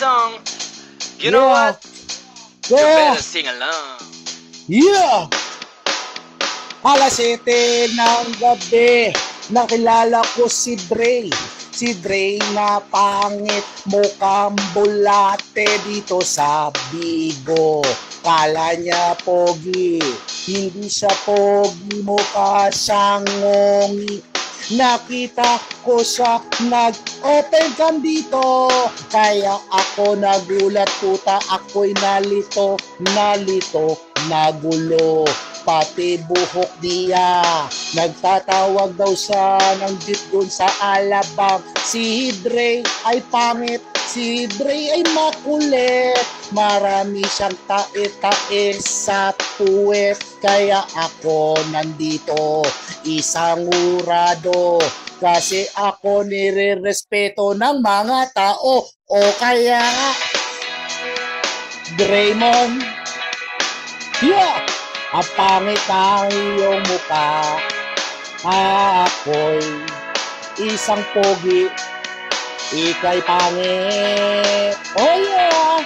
song. You know what? You better sing along. Yeah! Alas 7 ng gabi, nakilala ko si Dre. Si Dre na pangit, mukhang bulate dito sa Bigo. Kala niya pogi, hindi siya pogi, mukha siyang ngongi. Nakita ko siya nag-open cam dito, kaya ako nagulat, puta, ako'y nalito, nagulo. Pati buhok niya, nagtatawag daw siya ng jeep dun sa Alabang. Si Dre ay pangit, si Dre ay makulit, marami siyang tae-tae sa puwet. Kaya ako nandito, isang urado, kasi ako nire-respeto ng mga tao. O kaya Draymond, yeah! Ang pangit ang iyong mukha, ako'y isang pogi, ika'y pangit. Oh yeah!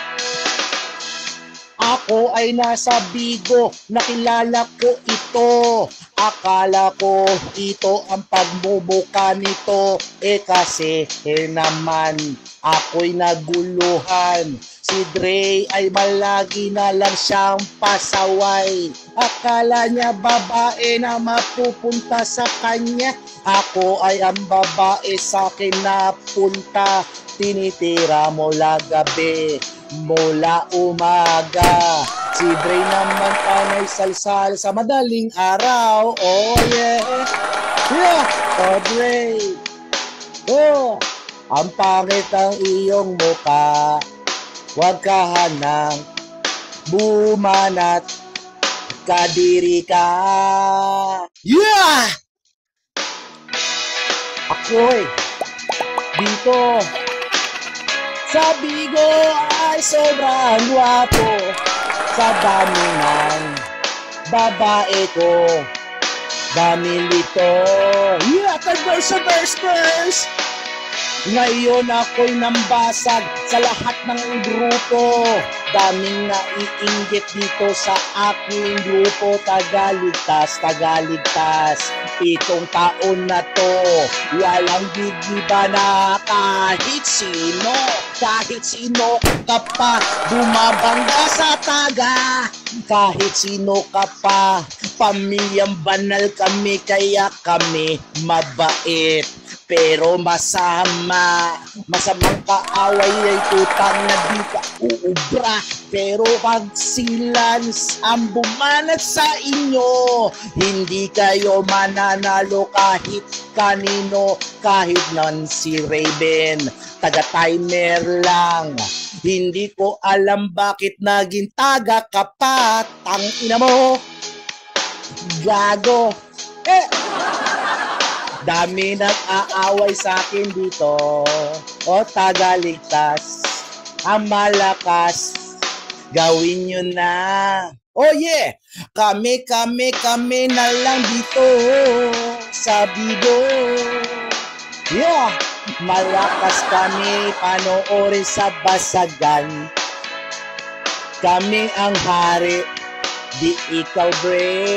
Ako ay nasa Bigo, nakilala ko ito. Akala ko ito ang pagbubuka nito, kasi naman ako'y naguluhan. Si Dre ay malagi na lang siyang pasaway. Akala niya babae na mapupunta sa kanya. Ako ay ang babae sa akin napunta. Tinitira mula gabi, mula umaga. Si Dre naman panay salsal sa madaling araw. Oh yeah! Yeah! Oh Dre! Oh! Ang pangit ang iyong mukha, huwag ka hanang bumanat, kadiri ka. Yeah! Ako'y dito sa Bigo ay sobrang gwapo, sa dami ng babae ko, dami nito. Yeah! Verse! Ngayon ako'y nambasag sa lahat ng grupo. Daming naiinggit dito sa aking grupo. Tagaligtas. 7 taon na to, walang gigiba na kahit sino ka pa bumabangga sa taga. Kahit sino ka pa, pamilyang banal kami, kaya kami mabait. Pero masamang kaaway ay tutang na di ka uubra. Pero pag silans ang bumanat sa inyo, hindi kayo mananalo kahit kanino. Kahit nan si Raven, taga-timer lang. Hindi ko alam bakit naging taga ka pa. Tangina mo, gago. Dami nag-aaway sa akin dito. O tagaligtas, ang malakas, gawin nyo na. Oh yeah! Kami na lang dito sa Bigo. Yeah! Malakas kami, panoorin sa basagan. Kami ang hari, di ikaw, Dre.